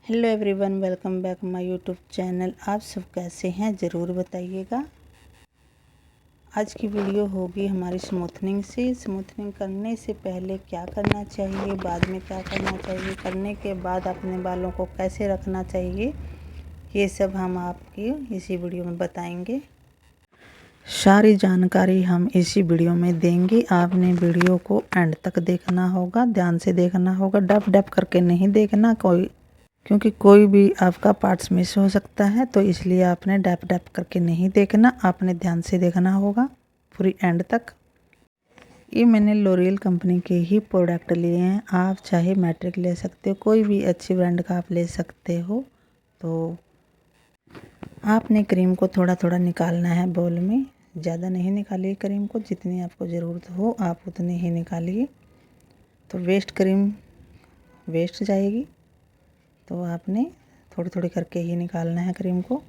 Hello everyone, welcome back my YouTube channel. आप सब कैसे हैं ज़रूर बताइएगा। आज की वीडियो होगी हमारी स्मूथनिंग से। स्मूथनिंग करने से पहले क्या करना चाहिए, बाद में क्या करना चाहिए, करने के बाद अपने बालों को कैसे रखना चाहिए, ये सब हम आपकी इसी वीडियो में बताएंगे। सारी जानकारी हम इसी वीडियो में देंगे। आपने वीडियो को एंड तक देखना होगा, ध्यान से देखना होगा, डप डप करके नहीं देखना क्योंकि कोई भी आपका पार्ट्स मिस हो सकता है। तो इसलिए आपने डैप डैप करके नहीं देखना, आपने ध्यान से देखना होगा पूरी एंड तक। ये मैंने लोरियल कंपनी के ही प्रोडक्ट लिए हैं। आप चाहे मैट्रिक ले सकते हो, कोई भी अच्छी ब्रांड का आप ले सकते हो। तो आपने क्रीम को थोड़ा थोड़ा निकालना है बोल में। ज़्यादा नहीं निकालिए क्रीम को, जितनी आपको ज़रूरत हो आप उतनी ही निकालिए। तो वेस्ट क्रीम वेस्ट जाएगी, तो आपने थोड़ी थोड़ी करके ही निकालना है क्रीम को।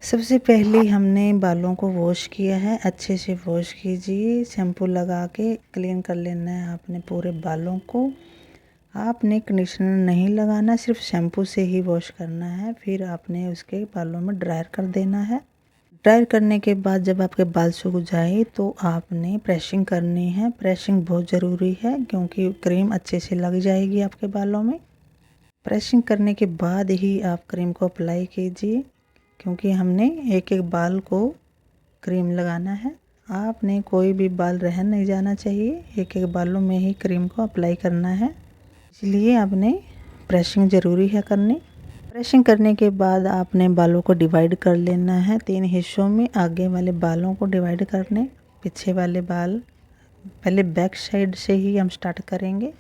सबसे पहले हमने बालों को वॉश किया है, अच्छे से वॉश कीजिए। शैम्पू लगा के क्लीन कर लेना है आपने पूरे बालों को। आपने कंडीशनर नहीं लगाना, सिर्फ शैम्पू से ही वॉश करना है। फिर आपने उसके बालों में ड्रायर कर देना है। ड्रायर करने के बाद जब आपके बाल सूख जाए तो आपने प्रेसिंग करनी है। प्रेसिंग बहुत ज़रूरी है क्योंकि क्रीम अच्छे से लग जाएगी आपके बालों में। प्रेसिंग करने के बाद ही आप क्रीम को अप्लाई कीजिए, क्योंकि हमने एक एक बाल को क्रीम लगाना है। आपने कोई भी बाल रह नहीं जाना चाहिए, एक एक बालों में ही क्रीम को अप्लाई करना है। इसलिए आपने प्रेसिंग ज़रूरी है करनी। प्रेसिंग करने के बाद आपने बालों को डिवाइड कर लेना है 3 हिस्सों में। आगे वाले बालों को डिवाइड करने, पीछे वाले बाल पहले बैक साइड से ही हम स्टार्ट करेंगे।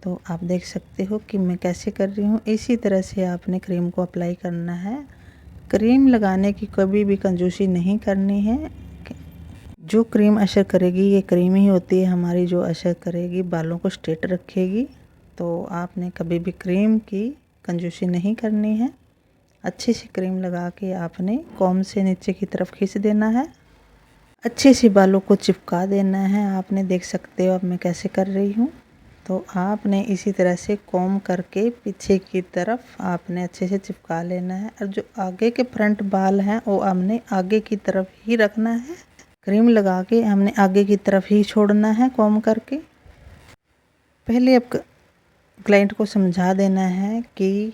तो आप देख सकते हो कि मैं कैसे कर रही हूँ। इसी तरह से आपने क्रीम को अप्लाई करना है। क्रीम लगाने की कभी भी कंजूसी नहीं करनी है। जो क्रीम असर करेगी ये क्रीम ही होती है हमारी, जो असर करेगी बालों को स्ट्रेट रखेगी। तो आपने कभी भी क्रीम की कंजूसी नहीं करनी है। अच्छे से क्रीम लगा के आपने कॉम्ब से नीचे की तरफ खींच देना है। अच्छे से बालों को चिपका देना है। आपने देख सकते हो अब मैं कैसे कर रही हूँ। तो आपने इसी तरह से कॉम्ब करके पीछे की तरफ आपने अच्छे से चिपका लेना है। और जो आगे के फ्रंट बाल हैं वो हमने आगे की तरफ ही रखना है। क्रीम लगा के हमने आगे की तरफ ही छोड़ना है कॉम्ब करके। पहले अब क्लाइंट को समझा देना है कि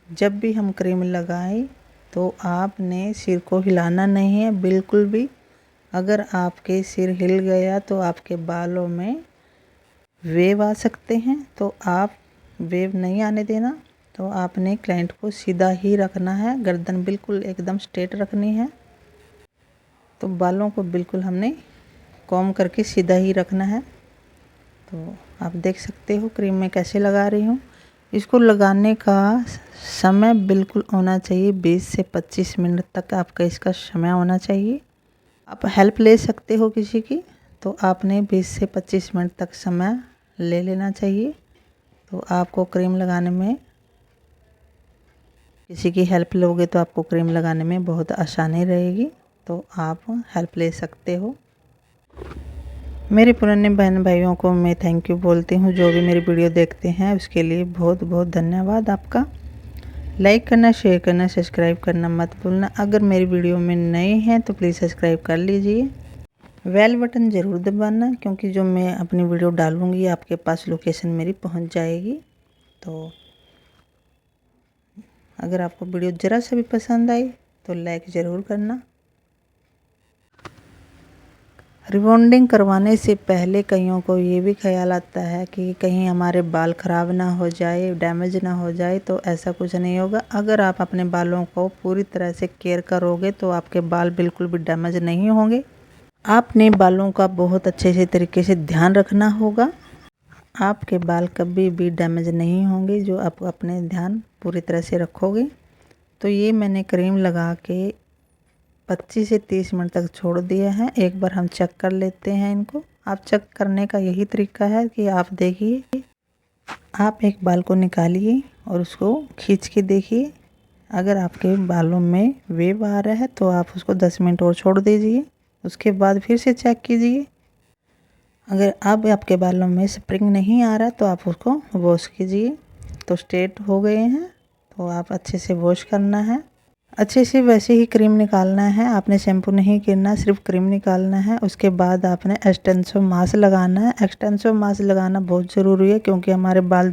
जब भी हम क्रीम लगाएं तो आपने सिर को हिलाना नहीं है बिल्कुल भी। अगर आपके सिर हिल गया तो आपके बालों में वेव आ सकते हैं, तो आप वेव नहीं आने देना। तो आपने क्लाइंट को सीधा ही रखना है, गर्दन बिल्कुल एकदम स्ट्रेट रखनी है। तो बालों को बिल्कुल हमने कॉम्ब करके सीधा ही रखना है। तो आप देख सकते हो क्रीम में कैसे लगा रही हूँ। इसको लगाने का समय बिल्कुल होना चाहिए 20 से 25 मिनट तक आपका इसका समय होना चाहिए। आप हेल्प ले सकते हो किसी की, तो आपने 20 से 25 मिनट तक समय ले लेना चाहिए। तो आपको क्रीम लगाने में किसी की हेल्प लोगे तो आपको क्रीम लगाने में बहुत आसानी रहेगी। तो आप हेल्प ले सकते हो। मेरे पुराने बहन भाइयों को मैं थैंक यू बोलती हूँ। जो भी मेरी वीडियो देखते हैं उसके लिए बहुत बहुत धन्यवाद आपका। लाइक करना, शेयर करना, सब्सक्राइब करना मत भूलना। अगर मेरी वीडियो में नए हैं तो प्लीज़ सब्सक्राइब कर लीजिए। बेल बटन ज़रूर दबाना, क्योंकि जो मैं अपनी वीडियो डालूँगी आपके पास लोकेशन मेरी पहुंच जाएगी। तो अगर आपको वीडियो ज़रा सा भी पसंद आई तो लाइक ज़रूर करना। रिबॉन्डिंग करवाने से पहले कईयों को ये भी ख्याल आता है कि कहीं हमारे बाल ख़राब ना हो जाए, डैमेज ना हो जाए। तो ऐसा कुछ नहीं होगा। अगर आप अपने बालों को पूरी तरह से केयर करोगे तो आपके बाल बिल्कुल भी डैमेज नहीं होंगे। आपने बालों का बहुत अच्छे से तरीके से ध्यान रखना होगा। आपके बाल कभी भी डैमेज नहीं होंगे जो आप अपने ध्यान पूरी तरह से रखोगे। तो ये मैंने क्रीम लगा के 25 से 30 मिनट तक छोड़ दिया है। एक बार हम चेक कर लेते हैं इनको। आप चेक करने का यही तरीका है कि आप देखिए, आप एक बाल को निकालिए और उसको खींच के देखिए। अगर आपके बालों में वेव आ रहा है तो आप उसको 10 मिनट और छोड़ दीजिए। उसके बाद फिर से चेक कीजिए। अगर अब आपके बालों में स्प्रिंग नहीं आ रहा तो आप उसको वॉश कीजिए। तो स्ट्रेट हो गए हैं। तो आप अच्छे से वॉश करना है। अच्छे से वैसे ही क्रीम निकालना है, आपने शैम्पू नहीं करना, सिर्फ क्रीम निकालना है। उसके बाद आपने एक्सटेंसो मास्क लगाना है। एक्सटेंसो मास्क लगाना बहुत ज़रूरी है, क्योंकि हमारे बाल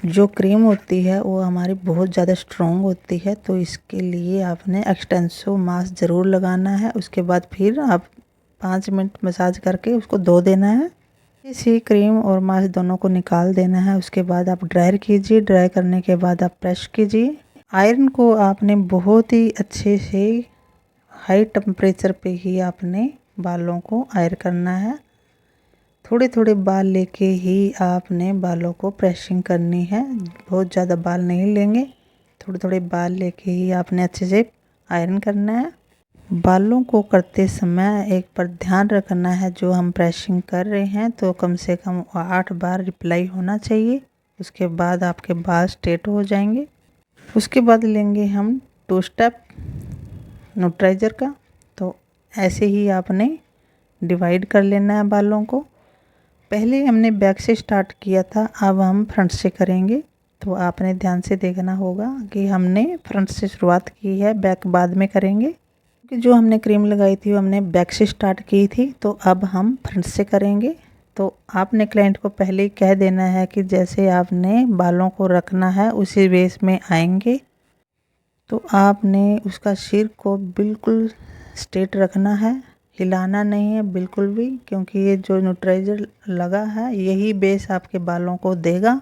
जो क्रीम होती है वो हमारी बहुत ज़्यादा स्ट्रॉन्ग होती है। तो इसके लिए आपने एक्सटेंसो मास्क ज़रूर लगाना है। उसके बाद फिर आप 5 मिनट मसाज करके उसको धो देना है। इसी क्रीम और मास्क दोनों को निकाल देना है। उसके बाद आप ड्रायर कीजिए। ड्राई करने के बाद आप प्रेस कीजिए। आयरन को आपने बहुत ही अच्छे से हाई टेम्परेचर पे ही आपने बालों को आयर करना है। थोड़े थोड़े बाल लेके ही आपने बालों को प्रेसिंग करनी है। बहुत ज़्यादा बाल नहीं लेंगे, थोड़े थोड़े बाल लेके ही आपने अच्छे से आयरन करना है। बालों को करते समय एक पर ध्यान रखना है, जो हम प्रेसिंग कर रहे हैं तो कम से कम 8 बार रिप्लाई होना चाहिए। उसके बाद आपके बाल स्ट्रेट हो जाएंगे। उसके बाद लेंगे हम 2 स्टेप मॉइस्चराइज़र का। तो ऐसे ही आपने डिवाइड कर लेना है बालों को। पहले हमने बैक से स्टार्ट किया था, अब हम फ्रंट से करेंगे। तो आपने ध्यान से देखना होगा कि हमने फ्रंट से शुरुआत की है, बैक बाद में करेंगे। क्योंकि जो हमने क्रीम लगाई थी वो हमने बैक से स्टार्ट की थी, तो अब हम फ्रंट से करेंगे। तो आपने क्लाइंट को पहले ही कह देना है कि जैसे आपने बालों को रखना है उसी बेस में आएंगे। तो आपने उसका सिर को बिल्कुल स्ट्रेट रखना है, हिलाना नहीं है बिल्कुल भी, क्योंकि ये जो मॉइस्चराइज़र लगा है यही बेस आपके बालों को देगा।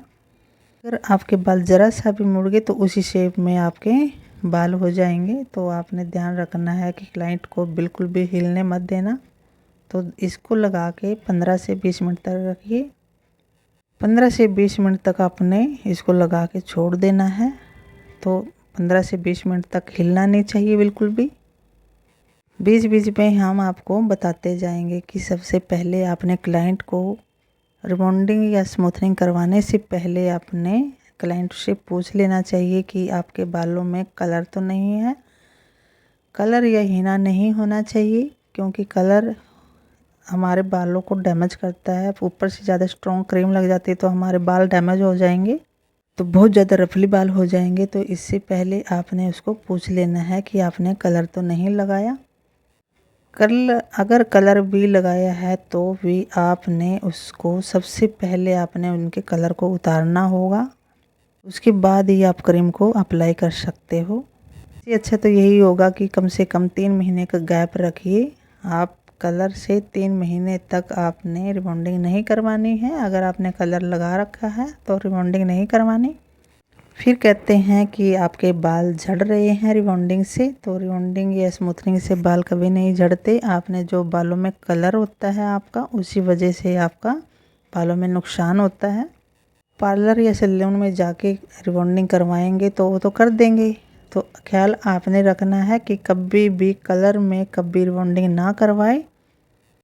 अगर आपके बाल ज़रा सा भी मुड़ गए तो उसी शेप में आपके बाल हो जाएंगे। तो आपने ध्यान रखना है कि क्लाइंट को बिल्कुल भी हिलने मत देना। तो इसको लगा के 15 से 20 मिनट तक रखिए। 15 से 20 मिनट तक आपने इसको लगा के छोड़ देना है। तो 15 से 20 मिनट तक हिलना नहीं चाहिए बिल्कुल भी। बीच बीच में हम आपको बताते जाएंगे कि सबसे पहले आपने क्लाइंट को रिबॉन्डिंग या स्मूथनिंग करवाने से पहले आपने क्लाइंट से पूछ लेना चाहिए कि आपके बालों में कलर तो नहीं है। कलर या हीना नहीं होना चाहिए, क्योंकि कलर हमारे बालों को डैमेज करता है। ऊपर से ज़्यादा स्ट्रॉन्ग क्रीम लग जाती है तो हमारे बाल डैमेज हो जाएंगे, तो बहुत ज़्यादा रफली बाल हो जाएंगे। तो इससे पहले आपने उसको पूछ लेना है कि आपने कलर तो नहीं लगाया। अगर कलर भी लगाया है तो भी आपने उसको सबसे पहले आपने उनके कलर को उतारना होगा। उसके बाद ही आप क्रीम को अप्लाई कर सकते हो। इससे अच्छा तो यही होगा कि कम से कम 3 महीने का गैप रखिए। आप कलर से 3 महीने तक आपने रिबॉन्डिंग नहीं करवानी है। अगर आपने कलर लगा रखा है तो रिबॉन्डिंग नहीं करवानी। फिर कहते हैं कि आपके बाल झड़ रहे हैं रिबॉन्डिंग से, तो रिबॉन्डिंग या स्मूथनिंग से बाल कभी नहीं झड़ते। आपने जो बालों में कलर होता है आपका, उसी वजह से आपका बालों में नुकसान होता है। पार्लर या सैलून में जाके रिबॉन्डिंग करवाएंगे तो वो तो कर देंगे। तो ख्याल आपने रखना है कि कभी भी कलर में कभी रिबॉन्डिंग ना करवाए।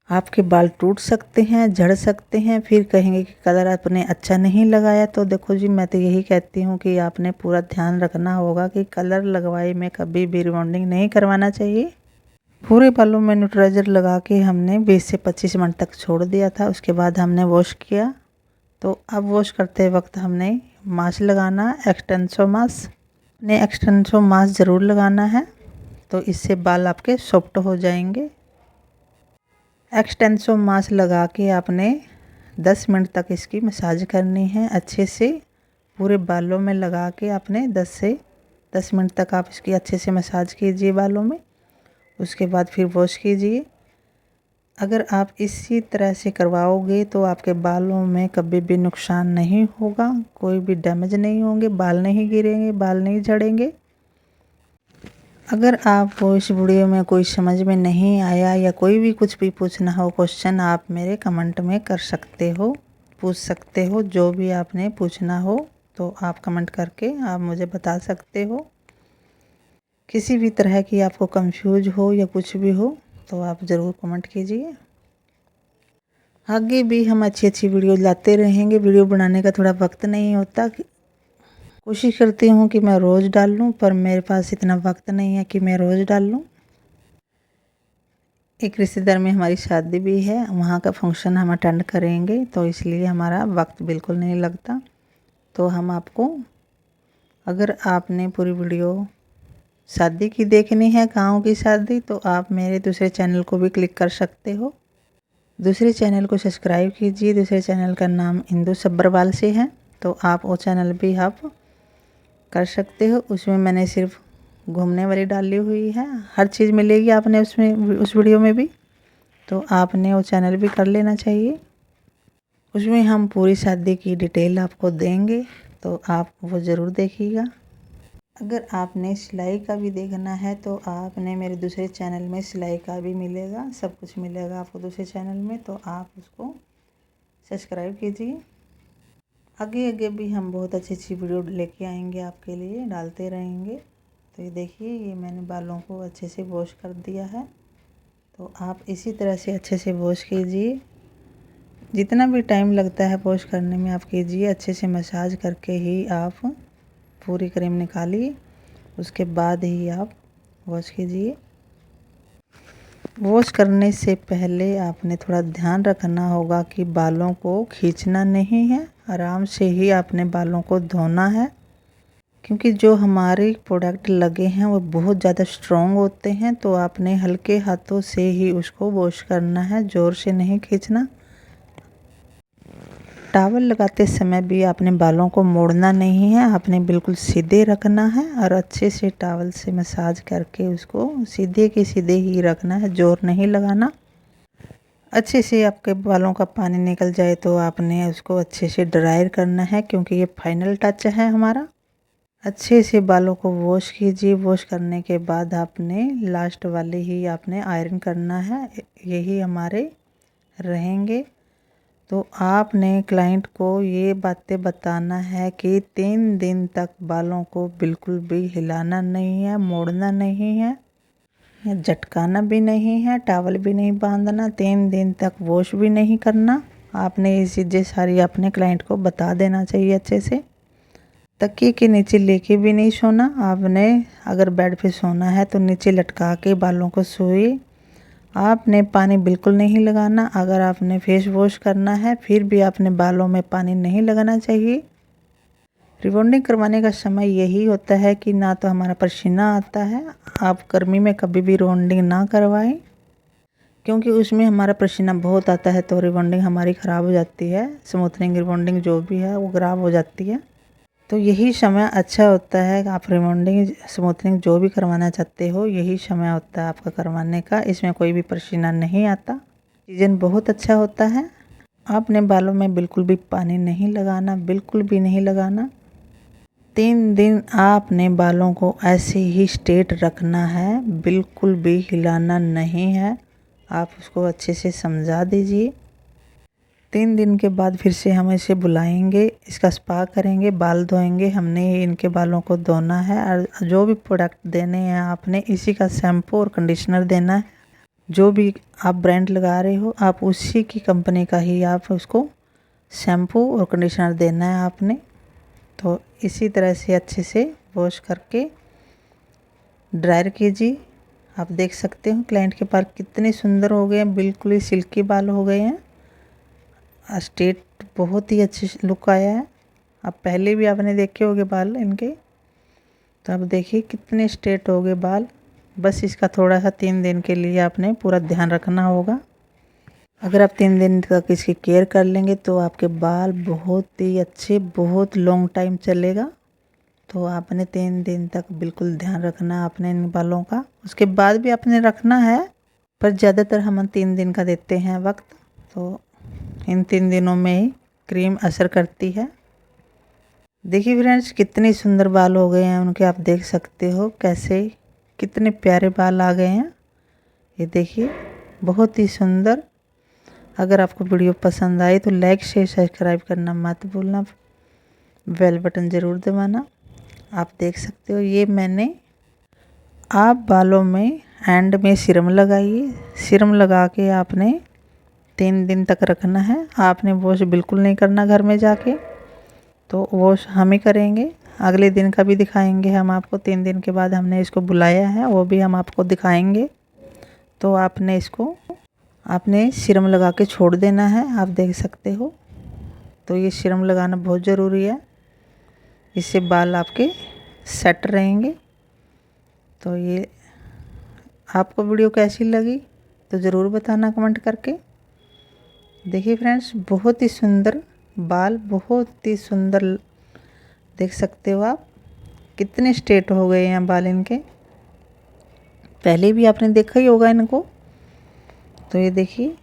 आपके बाल टूट सकते हैं, झड़ सकते हैं, फिर कहेंगे कि कलर आपने अच्छा नहीं लगाया। तो देखो जी, मैं तो यही कहती हूँ कि आपने पूरा ध्यान रखना होगा कि कलर लगवाए में कभी भी रिबॉन्डिंग नहीं करवाना चाहिए। पूरे बालों में मॉइस्चराइज़र लगा के हमने 20 से 25 मिनट तक छोड़ दिया था। उसके बाद हमने वॉश किया। तो अब वॉश करते वक्त हमने मास्क लगाना, एक्सटेंसो मास्क। ने एक्सटेंसो मास्क ज़रूर लगाना है, तो इससे बाल आपके सॉफ्ट हो जाएंगे। एक्सटेंसो मास्क लगा के आपने 10 मिनट तक इसकी मसाज करनी है अच्छे से। पूरे बालों में लगा के आपने 10 मिनट तक आप इसकी अच्छे से मसाज कीजिए बालों में। उसके बाद फिर वॉश कीजिए। अगर आप इसी तरह से करवाओगे तो आपके बालों में कभी भी नुकसान नहीं होगा, कोई भी डैमेज नहीं होंगे, बाल नहीं गिरेंगे, बाल नहीं झड़ेंगे। अगर आपको इस वीडियो में कोई समझ में नहीं आया या कोई भी कुछ भी पूछना हो क्वेश्चन, आप मेरे कमेंट में कर सकते हो, पूछ सकते हो। जो भी आपने पूछना हो तो आप कमेंट करके आप मुझे बता सकते हो। किसी भी तरह की आपको कंफ्यूज हो या कुछ भी हो तो आप ज़रूर कमेंट कीजिए। आगे भी हम अच्छी अच्छी वीडियो लाते रहेंगे। वीडियो बनाने का थोड़ा वक्त नहीं होता। कोशिश करती हूँ कि मैं रोज़ डाल लूँ, पर मेरे पास इतना वक्त नहीं है कि मैं रोज़ डाल लूँ। एक रिश्तेदार में हमारी शादी भी है, वहाँ का फंक्शन हम अटेंड करेंगे, तो इसलिए हमारा वक्त बिल्कुल नहीं लगता। तो हम आपको अगर आपने पूरी वीडियो शादी की देखनी है, गाँव की शादी, तो आप मेरे दूसरे चैनल को भी क्लिक कर सकते हो। दूसरे चैनल को सब्सक्राइब कीजिए। दूसरे चैनल का नाम इंदु सब्बरवाल से है, तो आप वो चैनल भी आप कर सकते हो। उसमें मैंने सिर्फ घूमने वाली डाली हुई है, हर चीज़ मिलेगी आपने उसमें, उस वीडियो में भी, तो आपने वो चैनल भी कर लेना चाहिए। उसमें हम पूरी शादी की डिटेल आपको देंगे, तो आप वो ज़रूर देखिएगा। अगर आपने सिलाई का भी देखना है तो आपने मेरे दूसरे चैनल में सिलाई का भी मिलेगा, सब कुछ मिलेगा आपको दूसरे चैनल में, तो आप उसको सब्सक्राइब कीजिए। आगे आगे भी हम बहुत अच्छी अच्छी वीडियो लेके आएंगे आपके लिए, डालते रहेंगे। तो ये देखिए, ये मैंने बालों को अच्छे से वॉश कर दिया है, तो आप इसी तरह से अच्छे से वॉश कीजिए। जितना भी टाइम लगता है वॉश करने में आप कीजिए। अच्छे से मसाज करके ही आप पूरी क्रीम निकालिए, उसके बाद ही आप वॉश कीजिए। वॉश करने से पहले आपने थोड़ा ध्यान रखना होगा कि बालों को खींचना नहीं है, आराम से ही आपने बालों को धोना है, क्योंकि जो हमारे प्रोडक्ट लगे हैं वो बहुत ज़्यादा स्ट्रॉन्ग होते हैं। तो आपने हल्के हाथों से ही उसको वॉश करना है, ज़ोर से नहीं खींचना। टॉवल लगाते समय भी आपने बालों को मोड़ना नहीं है, आपने बिल्कुल सीधे रखना है और अच्छे से टॉवल से मसाज करके उसको सीधे के सीधे ही रखना है, ज़ोर नहीं लगाना। अच्छे से आपके बालों का पानी निकल जाए तो आपने उसको अच्छे से ड्रायर करना है, क्योंकि ये फाइनल टच है हमारा। अच्छे से बालों को वॉश कीजिए। वॉश करने के बाद आपने लास्ट वाले ही आपने आयरन करना है, यही हमारे रहेंगे। तो आपने क्लाइंट को ये बातें बताना है कि 3 दिन तक बालों को बिल्कुल भी हिलाना नहीं है, मोड़ना नहीं है, झटकाना भी नहीं है, टॉवल भी नहीं बांधना, 3 दिन तक वॉश भी नहीं करना। आपने ये चीज़ें सारी अपने क्लाइंट को बता देना चाहिए अच्छे से। तकिए के नीचे लेके भी नहीं सोना आपने। अगर बेड पे सोना है तो नीचे लटका के बालों को सोइए। आपने पानी बिल्कुल नहीं लगाना। अगर आपने फेस वॉश करना है फिर भी आपने बालों में पानी नहीं लगाना चाहिए। रिबॉन्डिंग करवाने का समय यही होता है कि ना तो हमारा पसीना आता है। आप गर्मी में कभी भी रिबॉन्डिंग ना करवाएं, क्योंकि उसमें हमारा पसीना बहुत आता है, तो रिबॉन्डिंग हमारी ख़राब हो जाती है। स्मूथनिंग रिबॉन्डिंग जो भी है वो ख़राब हो जाती है। तो यही समय अच्छा होता है, आप रिबॉन्डिंग स्मूथनिंग जो भी करवाना चाहते हो, यही समय होता है आपका करवाने का। इसमें कोई भी पसीना नहीं आता, सीजन बहुत अच्छा होता है। आपने बालों में बिल्कुल भी पानी नहीं लगाना, बिल्कुल भी नहीं लगाना। 3 दिन आपने बालों को ऐसे ही स्ट्रेट रखना है, बिल्कुल भी हिलाना नहीं है। आप उसको अच्छे से समझा दीजिए। 3 दिन के बाद फिर से हम इसे बुलाएंगे, इसका स्पा करेंगे, बाल धोएंगे। हमने इनके बालों को धोना है और जो भी प्रोडक्ट देने हैं आपने इसी का शैम्पू और कंडीशनर देना है। जो भी आप ब्रांड लगा रहे हो आप उसी की कंपनी का ही आप उसको शैम्पू और कंडीशनर देना है आपने। तो इसी तरह से अच्छे से वॉश करके ड्रायर कीजिए। आप देख सकते हो क्लाइंट के बाल कितने सुंदर हो गए हैं, बिल्कुल ही सिल्की बाल हो गए हैं। स्ट्रेट बहुत ही अच्छी लुक आया है। अब पहले भी आपने देखे होंगे बाल इनके, तो अब देखिए कितने स्ट्रेट हो गए बाल। बस इसका थोड़ा सा 3 दिन के लिए आपने पूरा ध्यान रखना होगा। अगर आप 3 दिन तक इसकी केयर कर लेंगे तो आपके बाल बहुत ही अच्छे, बहुत लॉन्ग टाइम चलेगा। तो आपने 3 दिन तक बिल्कुल ध्यान रखना अपने इन बालों का। उसके बाद भी आपने रखना है, पर ज़्यादातर हम 3 दिन का देते हैं वक्त। तो इन 3 दिनों में ही क्रीम असर करती है। देखिए फ्रेंड्स कितने सुंदर बाल हो गए हैं उनके, आप देख सकते हो कैसे कितने प्यारे बाल आ गए हैं। ये देखिए बहुत ही सुंदर। अगर आपको वीडियो पसंद आई तो लाइक शेयर सब्सक्राइब करना मत भूलना, बेल बटन ज़रूर दबाना। आप देख सकते हो ये मैंने आप बालों में एंड में सीरम लगाइए। सीरम लगा के आपने 3 दिन तक रखना है। आपने वॉश बिल्कुल नहीं करना घर में जाके, तो वॉश हम ही करेंगे। अगले दिन का भी दिखाएंगे हम आपको। 3 दिन के बाद हमने इसको बुलाया है, वो भी हम आपको दिखाएंगे। तो आपने इसको आपने सीरम लगा के छोड़ देना है, आप देख सकते हो। तो ये सीरम लगाना बहुत ज़रूरी है, इससे बाल आपके सेट रहेंगे। तो ये आपको वीडियो कैसी लगी तो ज़रूर बताना कमेंट करके। देखिए फ्रेंड्स, बहुत ही सुंदर बाल, बहुत ही सुंदर, देख सकते हो आप कितने स्ट्रेट हो गए हैं बाल इनके। पहले भी आपने देखा ही होगा इनको। तो ये देखिए,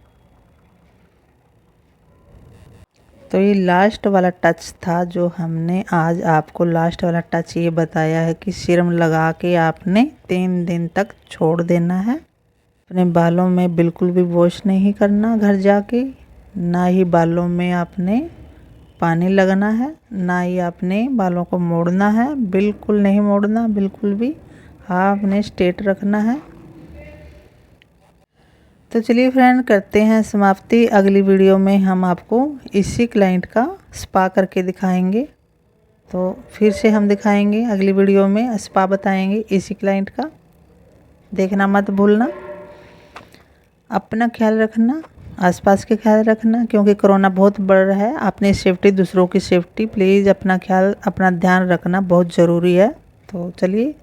तो ये लास्ट वाला टच था जो हमने आज आपको लास्ट वाला टच ये बताया है कि सीरम लगा के आपने 3 दिन तक छोड़ देना है। अपने बालों में बिल्कुल भी वॉश नहीं करना घर जाके, ना ही बालों में आपने पानी लगना है, ना ही आपने बालों को मोड़ना है, बिल्कुल नहीं मोड़ना, बिल्कुल भी आपने स्ट्रेट रखना है। तो चलिए फ्रेंड, करते हैं समाप्ति। अगली वीडियो में हम आपको इसी क्लाइंट का स्पा करके दिखाएंगे। तो फिर से हम दिखाएंगे अगली वीडियो में, स्पा बताएंगे इसी क्लाइंट का। देखना मत भूलना। अपना ख्याल रखना, आसपास के ख्याल रखना, क्योंकि कोरोना बहुत बढ़ रहा है। अपनी सेफ्टी, दूसरों की सेफ्टी, प्लीज़ अपना ख्याल, अपना ध्यान रखना बहुत ज़रूरी है। तो चलिए